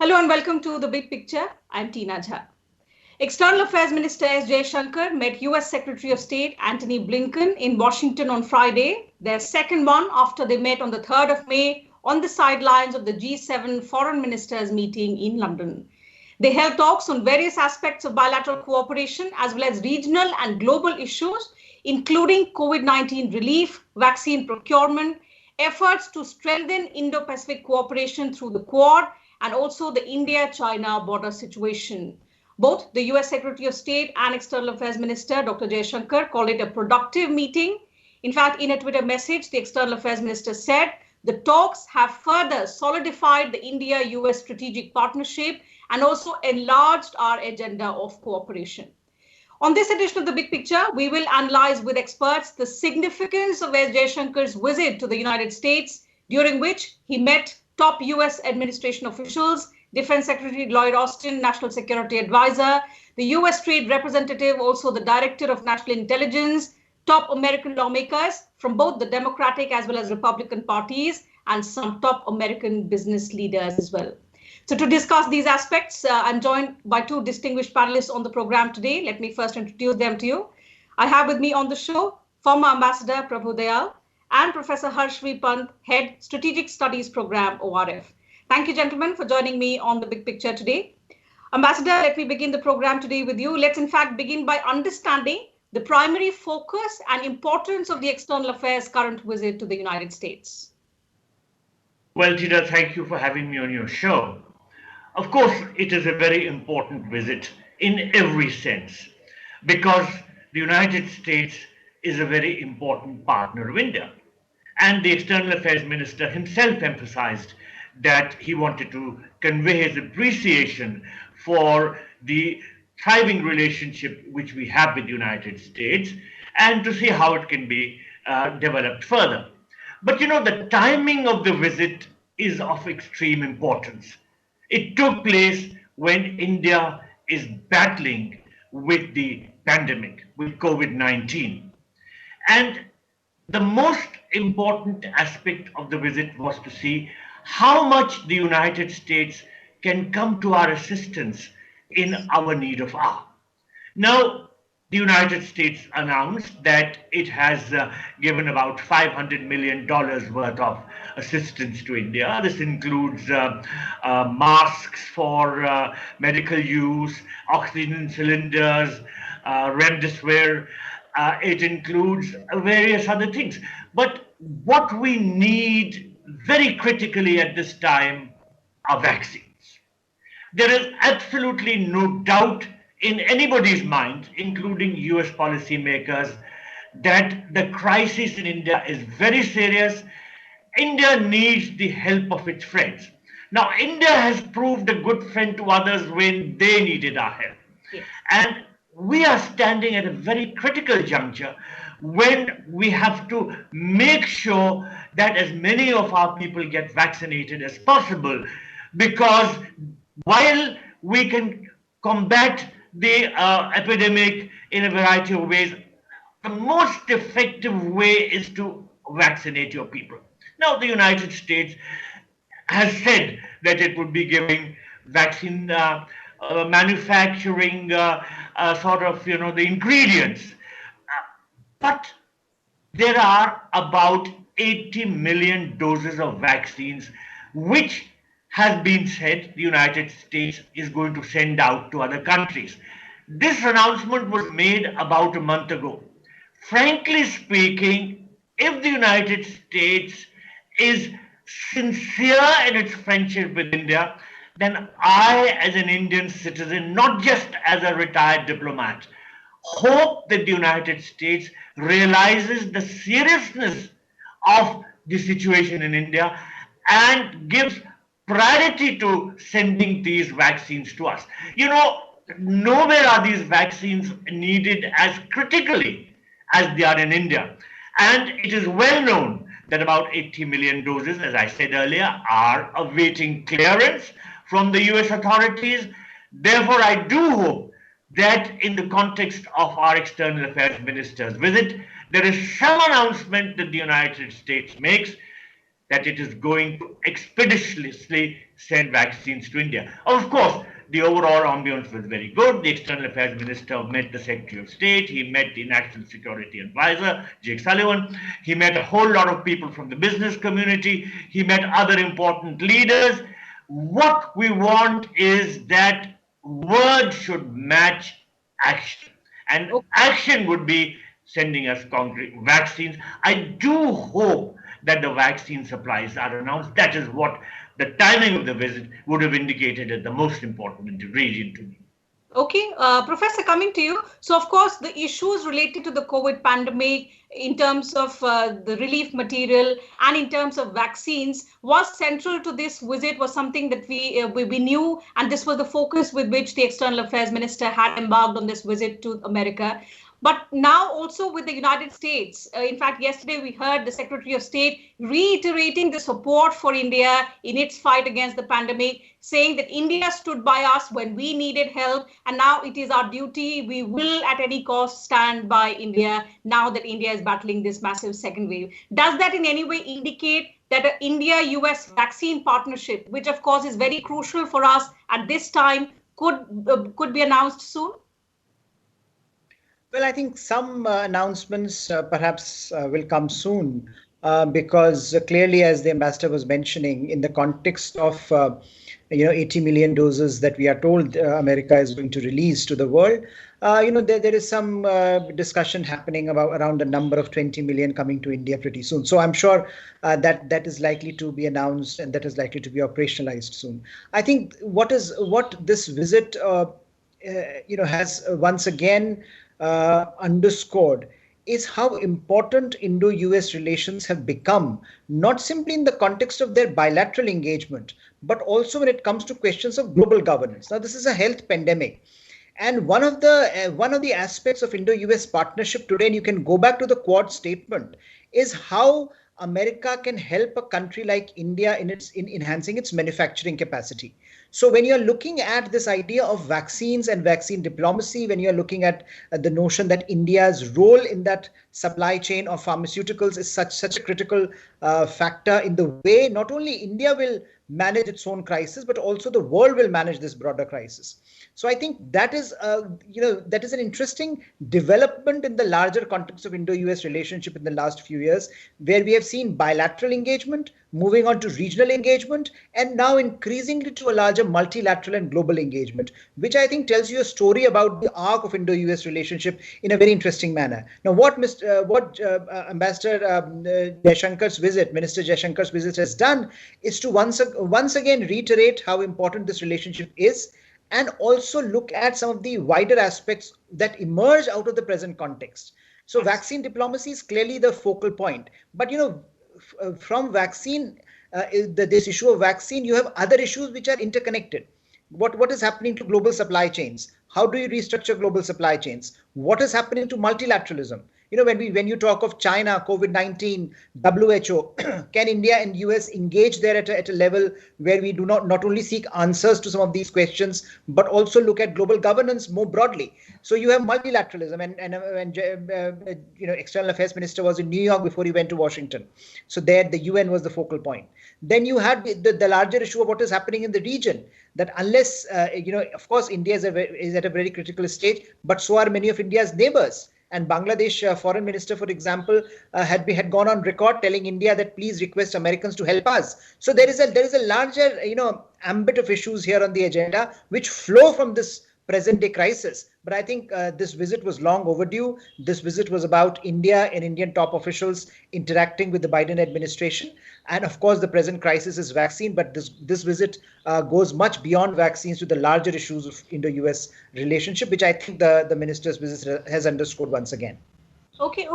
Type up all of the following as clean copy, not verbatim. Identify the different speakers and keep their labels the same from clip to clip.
Speaker 1: Hello and welcome to The Big Picture. I'm Tina Jha. External Affairs Minister S Jaishankar met U.S. Secretary of State Antony Blinken in Washington on Friday, their second one after they met on the 3rd of May on the sidelines of the G7 foreign ministers meeting in London. They held talks on various aspects of bilateral cooperation as well as regional and global issues, including COVID-19 relief, vaccine procurement, efforts to strengthen Indo-Pacific cooperation through the Quad, and also the India-China border situation. Both the US Secretary of State and External Affairs Minister Dr. Jaishankar called it a productive meeting. In fact, in a Twitter message, the External Affairs Minister said, the talks have further solidified the India-U.S. strategic partnership and also enlarged our agenda of cooperation. On this edition of The Big Picture, we will analyze with experts the significance of S. Jaishankar's visit to the United States, during which he met top U.S. administration officials, Defense Secretary Lloyd Austin, National Security Advisor, the U.S. Trade Representative, also the Director of National Intelligence, top American lawmakers from both the Democratic as well as Republican parties, and some top American business leaders as well. So to discuss these aspects, I'm joined by two distinguished panelists on the program today. Let me first introduce them to you. I have with me on the show former Ambassador Prabhu Dayal and Professor Harshvi Pant, Head Strategic Studies Program, ORF. Thank you, gentlemen, for joining me on The Big Picture today. Ambassador, let me begin the program today with you. Let's in fact begin by understanding the primary focus and importance of the External Affairs current visit to the United States.
Speaker 2: Well, Tina, thank you for having me on your show. Of course, it is a very important visit in every sense, because the United States is a very important partner of India. And the External Affairs Minister himself emphasized that he wanted to convey his appreciation for the thriving relationship which we have with the United States and to see how it can be developed further. But you know, the timing of the visit is of extreme importance. It took place when India is battling with the pandemic, with COVID-19. And the most important aspect of the visit was to see how much the United States can come to our assistance in our need of hour. Now, the United States announced that it has given about $500 million worth of assistance to India. This includes masks for medical use, oxygen cylinders, remdesivir. It includes various other things. But what we need very critically at this time are vaccines. There is absolutely no doubt in anybody's mind, including US policymakers, that the crisis in India is very serious. India needs the help of its friends. Now, India has proved a good friend to others when they needed our help. Yes. And we are standing at a very critical juncture when we have to make sure that as many of our people get vaccinated as possible, because while we can combat the epidemic in a variety of ways, the most effective way is to vaccinate your people. Now, the United States has said that it would be giving vaccine manufacturing the ingredients. But there are about 80 million doses of vaccines, which has been said the United States is going to send out to other countries. This announcement was made about a month ago. Frankly speaking, if the United States is sincere in its friendship with India, then I, as an Indian citizen, not just as a retired diplomat, hope that the United States realizes the seriousness of the situation in India and gives priority to sending these vaccines to us. You know, nowhere are these vaccines needed as critically as they are in India. And it is well known that about 80 million doses, as I said earlier, are awaiting clearance from the US authorities. Therefore, I do hope that in the context of our External Affairs Minister's visit, there is some announcement that the United States makes that it is going to expeditiously send vaccines to India. Of course, the overall ambience was very good. The External Affairs Minister met the Secretary of State. He met the National Security Advisor, Jake Sullivan. He met a whole lot of people from the business community. He met other important leaders. What we want is that words should match action. And action would be sending us concrete vaccines. I do hope that the vaccine supplies are announced. That is what the timing of the visit would have indicated as the most important in the region to me.
Speaker 1: Okay, Professor, coming to you. So, of course, the issues related to the COVID pandemic in terms of the relief material and in terms of vaccines was central to this visit, was something that we knew, and this was the focus with which the External Affairs Minister had embarked on this visit to America. But now also with the United States, in fact, yesterday we heard the Secretary of State reiterating the support for India in its fight against the pandemic, saying that India stood by us when we needed help, and now it is our duty. We will at any cost stand by India now that India is battling this massive second wave. Does that in any way indicate that an India-U.S. vaccine partnership, which of course is very crucial for us at this time, could be announced soon?
Speaker 3: Well, I think some announcements perhaps will come soon because clearly, as the ambassador was mentioning, in the context of 80 million doses that we are told America is going to release to the world, there is some discussion happening around a number of 20 million coming to India pretty soon. So I'm sure that is likely to be announced and that is likely to be operationalized soon. I think what this visit has once again underscored is how important Indo-US relations have become, not simply in the context of their bilateral engagement, but also when it comes to questions of global governance. Now, this is a health pandemic. And one of the aspects of Indo-US partnership today, and you can go back to the Quad statement, is how America can help a country like India in enhancing its manufacturing capacity. So when you're looking at this idea of vaccines and vaccine diplomacy, when you're looking at the notion that India's role in that supply chain of pharmaceuticals is such a critical factor in the way not only India will manage its own crisis, but also the world will manage this broader crisis. So I think that is an interesting development in the larger context of Indo-US relationship in the last few years, where we have seen bilateral engagement, moving on to regional engagement, and now increasingly to a larger multilateral and global engagement, which I think tells you a story about the arc of Indo-US relationship in a very interesting manner. Now, what Ambassador Jaishankar's visit, Minister Jaishankar's visit has done is to once again reiterate how important this relationship is, and also look at some of the wider aspects that emerge out of the present context. So vaccine diplomacy is clearly the focal point. But, from vaccine, this issue of vaccine, you have other issues which are interconnected. What is happening to global supply chains? How do you restructure global supply chains? What is happening to multilateralism? When you talk of China, COVID-19, WHO, can India and US engage there at a level where we do not only seek answers to some of these questions, but also look at global governance more broadly? So you have multilateralism, and External Affairs Minister was in New York before he went to Washington. So there, the UN was the focal point. Then you had the larger issue of what is happening in the region. That unless, of course, India is at a very critical stage, but so are many of India's neighbors. And Bangladesh foreign minister, for example, had gone on record telling India that please request Americans to help us. So there is a larger ambit of issues here on the agenda which flow from this present day crisis. But I think this visit was long overdue. This visit was about India and Indian top officials interacting with the Biden administration. And of course, the present crisis is vaccine, but this visit goes much beyond vaccines to the larger issues of Indo-US relationship, which I think the minister's visit has underscored once again.
Speaker 1: Okay.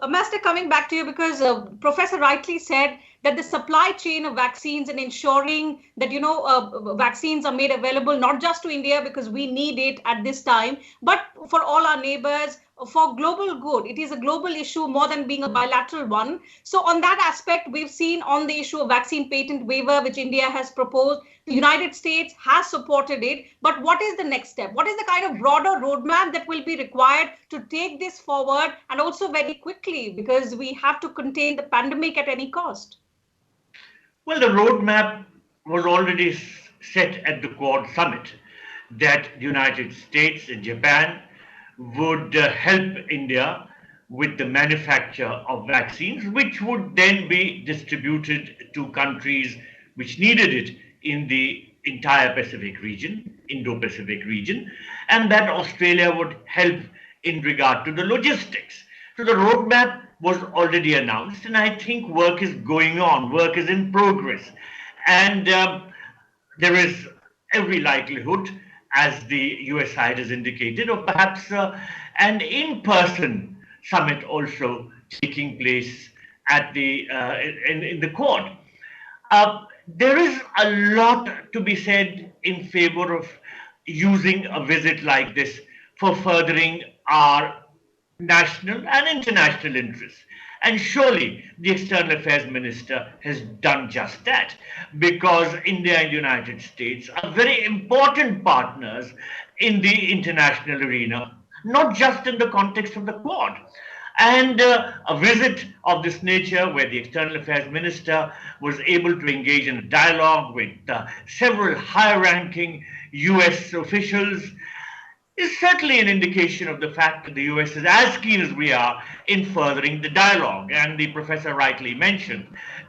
Speaker 1: Master, coming back to you, because Professor rightly said that the supply chain of vaccines and ensuring that, vaccines are made available, not just to India because we need it at this time, but for all our neighbors, for global good. It is a global issue more than being a bilateral one. So on that aspect, we've seen on the issue of vaccine patent waiver, which India has proposed, the United States has supported it. But what is the next step? What is the kind of broader roadmap that will be required to take this forward, and also very quickly, because we have to contain the pandemic at any cost?
Speaker 2: Well, the roadmap was already set at the Quad summit that the United States and Japan would help India with the manufacture of vaccines, which would then be distributed to countries which needed it in the entire Pacific region, Indo-Pacific region, and that Australia would help in regard to the logistics. So the roadmap was already announced, and I think work is going on, work is in progress. And there is every likelihood, as the US side has indicated, of perhaps an in-person summit also taking place at the in the Quad. There is a lot to be said in favor of using a visit like this for furthering our national and international interests. And surely the External Affairs Minister has done just that, because India and the United States are very important partners in the international arena, not just in the context of the Quad. And a visit of this nature, where the External Affairs Minister was able to engage in a dialogue with several high-ranking US officials, is certainly an indication of the fact that the US is as keen as we are in furthering the dialogue. And the professor rightly mentioned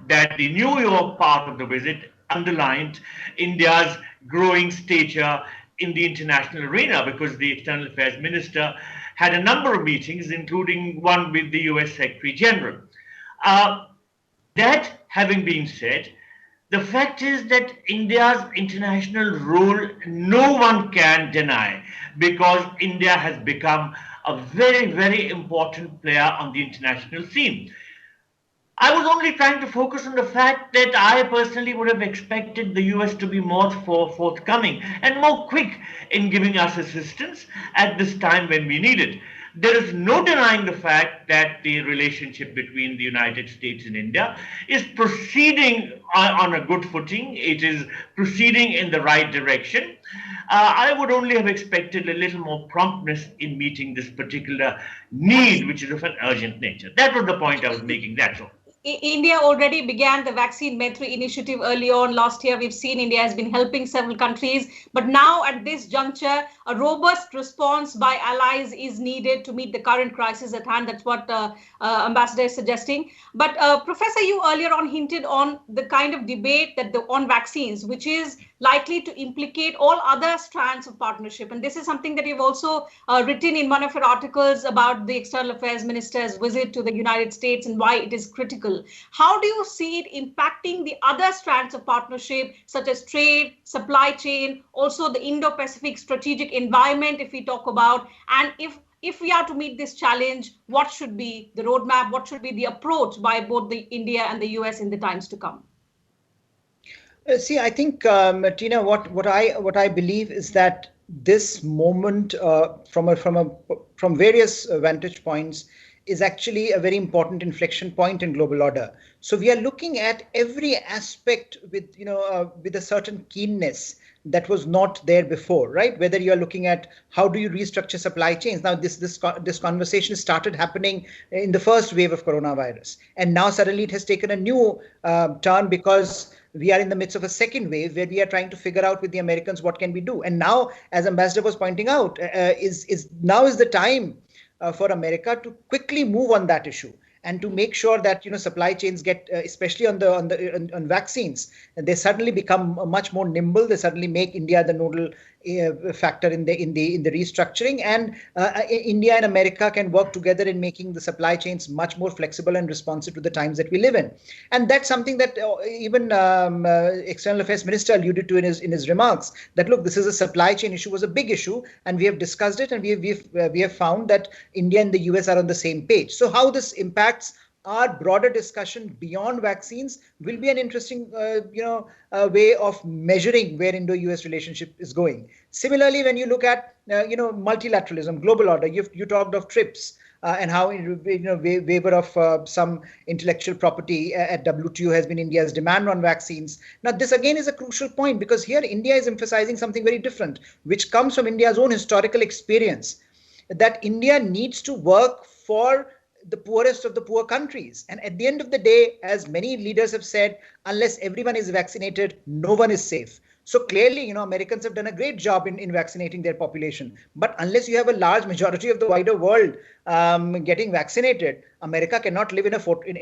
Speaker 2: that the New York part of the visit underlined India's growing stature in the international arena, because the External Affairs Minister had a number of meetings, including one with the US Secretary General. That having been said, the fact is that India's international role no one can deny, because India has become a very, very important player on the international scene. I was only trying to focus on the fact that I personally would have expected the US to be more forthcoming and more quick in giving us assistance at this time when we need it. There is no denying the fact that the relationship between the United States and India is proceeding on a good footing. It is proceeding in the right direction. I would only have expected a little more promptness in meeting this particular need, which is of an urgent nature. That was the point I was making, that's all.
Speaker 1: India already began the vaccine Maitri initiative early on last year. We've seen India has been helping several countries, but now at this juncture, a robust response by allies is needed to meet the current crisis at hand. That's what Ambassador is suggesting. But Professor, you earlier on hinted on the kind of debate that on vaccines, which is likely to implicate all other strands of partnership. And this is something that you've also written in one of your articles about the External Affairs Minister's visit to the United States and why it is critical. How do you see it impacting the other strands of partnership, such as trade, supply chain, also the Indo-Pacific strategic environment, if we talk about, and if we are to meet this challenge, what should be the roadmap, what should be the approach by both the India and the US in the times to come?
Speaker 3: See, I think, Tina, what I believe is that this moment, from various vantage points, is actually a very important inflection point in global order. So we are looking at every aspect with a certain keenness that was not there before, right? Whether you are looking at how do you restructure supply chains. Now, this conversation started happening in the first wave of coronavirus, and now suddenly it has taken a new turn, because we are in the midst of a second wave where we are trying to figure out with the Americans what can we do. And now, as Ambassador was pointing out, now is the time for America to quickly move on that issue and to make sure that supply chains get, especially on vaccines, they suddenly become much more nimble. They suddenly make India the nodal factor in the restructuring, and India and America can work together in making the supply chains much more flexible and responsive to the times that we live in. And that's something that even External Affairs Minister alluded to in his remarks, that look, this is a supply chain issue, was a big issue, and we have discussed it, and we have found that India and the US are on the same page. So how this impacts our broader discussion beyond vaccines will be an interesting way of measuring where Indo-US relationship is going. Similarly, when you look at multilateralism, global order, you talked of TRIPS and how waiver of some intellectual property at WTO has been India's demand on vaccines. Now, this again is a crucial point, because here India is emphasizing something very different, which comes from India's own historical experience, that India needs to work for the poorest of the poor countries. And at the end of the day, as many leaders have said, unless everyone is vaccinated, no one is safe. So clearly, Americans have done a great job in vaccinating their population. But unless you have a large majority of the wider world getting vaccinated, America cannot live in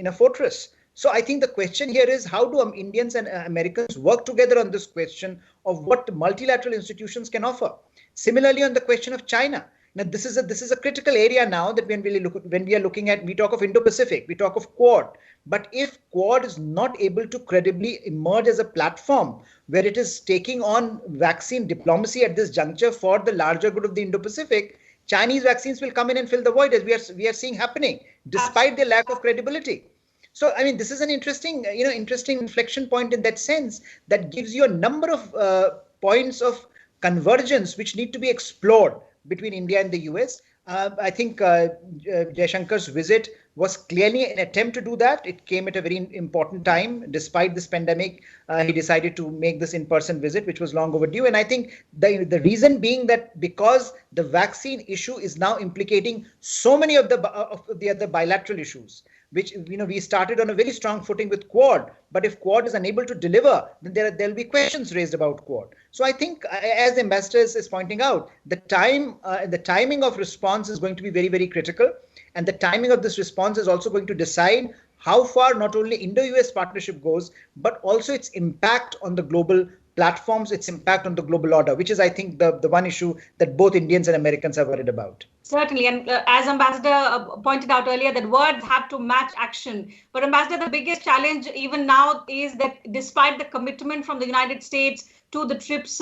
Speaker 3: a fortress. So I think the question here is, how do Indians and Americans work together on this question of what multilateral institutions can offer? Similarly, on the question of China. Now, this is a critical area now that when we are looking at, we talk of Indo-Pacific, we talk of Quad. But if Quad is not able to credibly emerge as a platform where it is taking on vaccine diplomacy at this juncture for the larger good of the Indo-Pacific, Chinese vaccines will come in and fill the void, as we are seeing happening, despite their lack of credibility. So, I mean, this is an interesting inflection point in that sense, that gives you a number of points of convergence which need to be explored between India and the US. I think Jaishankar's visit was clearly an attempt to do that. It came at a very important time. Despite this pandemic, he decided to make this in-person visit, which was long overdue. And I think the reason being that because the vaccine issue is now implicating so many of the other bilateral issues, which we started on a very strong footing with Quad, but if Quad is unable to deliver, then there'll be questions raised about Quad. So I think, as the ambassador is pointing out, the timing of response is going to be very, very critical, and the timing of this response is also going to decide how far not only Indo-US partnership goes, but also its impact on the global platforms, its impact on the global order, which is, I think, the one issue that both Indians and Americans are worried about.
Speaker 1: Certainly. And as Ambassador pointed out earlier, that words have to match action. But Ambassador, the biggest challenge even now is that despite the commitment from the United States to the TRIPS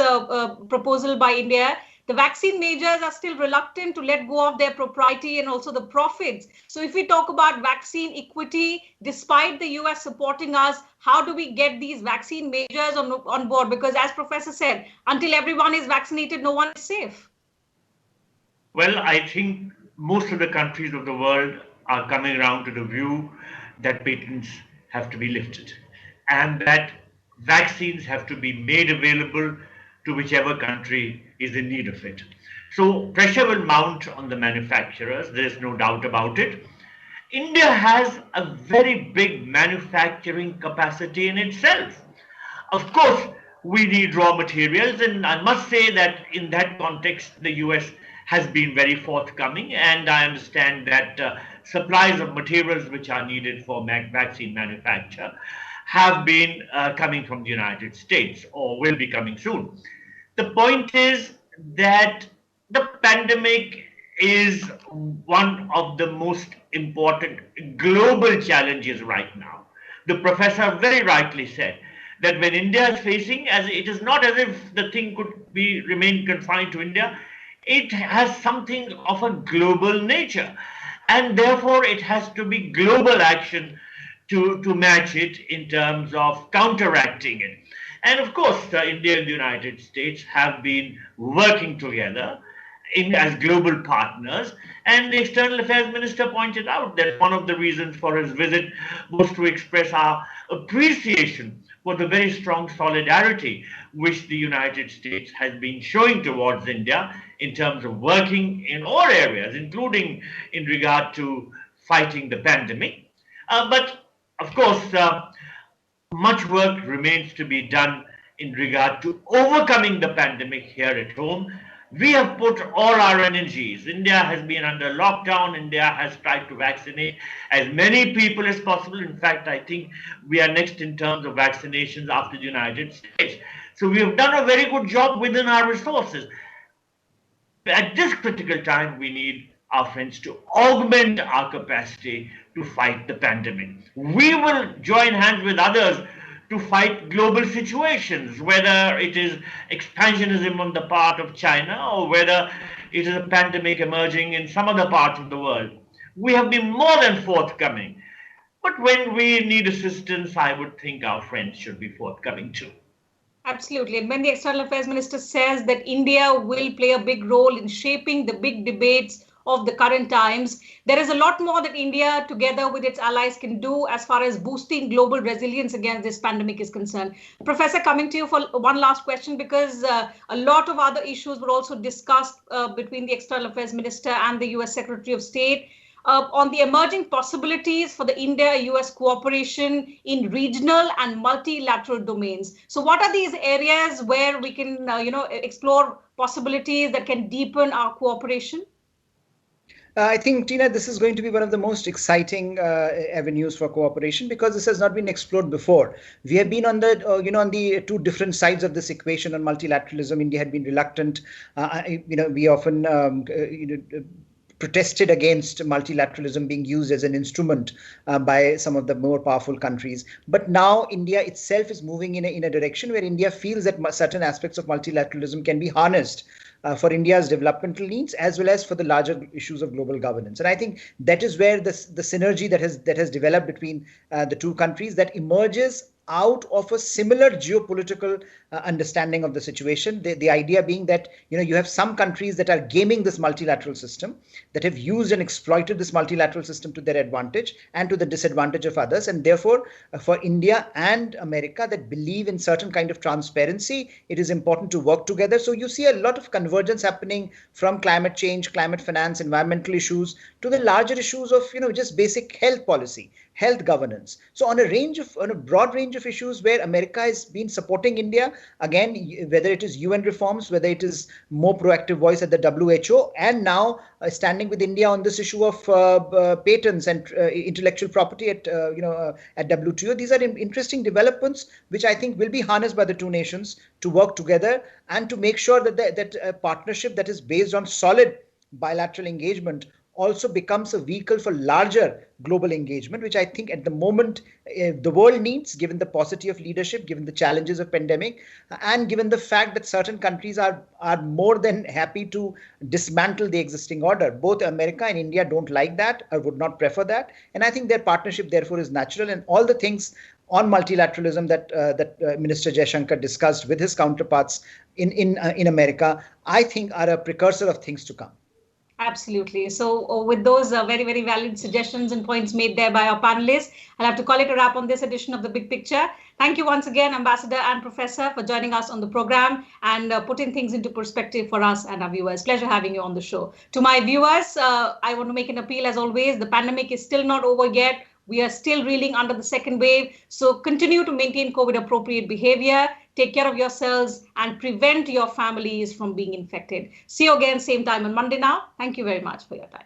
Speaker 1: proposal by India, the vaccine majors are still reluctant to let go of their propriety and also the profits. So if we talk about vaccine equity, despite the US supporting us, how do we get these vaccine majors on board? Because as Professor said, until everyone is vaccinated, no one is safe.
Speaker 2: Well, I think most of the countries of the world are coming around to the view that patents have to be lifted and that vaccines have to be made available to whichever country is in need of it. So pressure will mount on the manufacturers, there is no doubt about it. India has a very big manufacturing capacity in itself. Of course, we need raw materials, and I must say that in that context, the US has been very forthcoming, and I understand that supplies of materials which are needed for vaccine manufacture have been coming from the United States or will be coming soon. The point is that the pandemic is one of the most important global challenges right now. The professor very rightly said that when India is facing, as it is not as if the thing could remain confined to India, it has something of a global nature, and therefore it has to be global action to match it in terms of counteracting it. And of course, India and the United States have been working together as global partners. And the External Affairs Minister pointed out that one of the reasons for his visit was to express our appreciation for the very strong solidarity which the United States has been showing towards India in terms of working in all areas, including in regard to fighting the pandemic. But of course, much work remains to be done in regard to overcoming the pandemic here at home. We have put all our energies. India has been under lockdown. India has tried to vaccinate as many people as possible. In fact, I think we are next in terms of vaccinations after the United States. So we have done a very good job within our resources. At this critical time, we need our friends to augment our capacity to fight the pandemic. We will join hands with others to fight global situations, whether it is expansionism on the part of China or whether it is a pandemic emerging in some other parts of the world. We have been more than forthcoming. But when we need assistance, I would think our friends should be forthcoming too.
Speaker 1: Absolutely. And when the External Affairs Minister says that India will play a big role in shaping the big debates of the current times, there is a lot more that India, together with its allies, can do as far as boosting global resilience against this pandemic is concerned. Professor, coming to you for one last question, because a lot of other issues were also discussed between the External Affairs Minister and the US Secretary of State. on the emerging possibilities for the India-U.S. cooperation in regional and multilateral domains. So what are these areas where we can, explore possibilities that can deepen our cooperation?
Speaker 3: I think, Tina, this is going to be one of the most exciting avenues for cooperation because this has not been explored before. We have been on the, on the two different sides of this equation on multilateralism. India had been reluctant. We often, protested against multilateralism being used as an instrument by some of the more powerful countries. But now India itself is moving in a direction where India feels that certain aspects of multilateralism can be harnessed for India's developmental needs as well as for the larger issues of global governance. And I think that is where the synergy that has developed between the two countries that emerges out of a similar geopolitical understanding of the situation. The idea being that, you have some countries that are gaming this multilateral system, that have used and exploited this multilateral system to their advantage and to the disadvantage of others. And therefore, for India and America that believe in certain kind of transparency, it is important to work together. So you see a lot of convergence happening from climate change, climate finance, environmental issues to the larger issues of, just basic health policy, health governance. So on a broad range of issues where America has been supporting India, again, whether it is UN reforms, whether it is more proactive voice at the WHO, and now standing with India on this issue of patents and intellectual property at WTO. These are interesting developments which I think will be harnessed by the two nations to work together and to make sure that a partnership that is based on solid bilateral engagement also becomes a vehicle for larger global engagement, which I think at the moment the world needs, given the paucity of leadership, given the challenges of pandemic, and given the fact that certain countries are more than happy to dismantle the existing order. Both America and India don't like that or would not prefer that. And I think their partnership therefore is natural, and all the things on multilateralism that Minister Jaishankar discussed with his counterparts in America, I think are a precursor of things to come.
Speaker 1: Absolutely. So with those very, very valid suggestions and points made there by our panelists, I'll have to call it a wrap on this edition of The Big Picture. Thank you once again, Ambassador and Professor, for joining us on the program and putting things into perspective for us and our viewers. Pleasure having you on the show. To my viewers, I want to make an appeal as always. The pandemic is still not over yet. We are still reeling under the second wave. So continue to maintain COVID appropriate behavior. Take care of yourselves and prevent your families from being infected. See you again, same time on Monday now. Thank you very much for your time.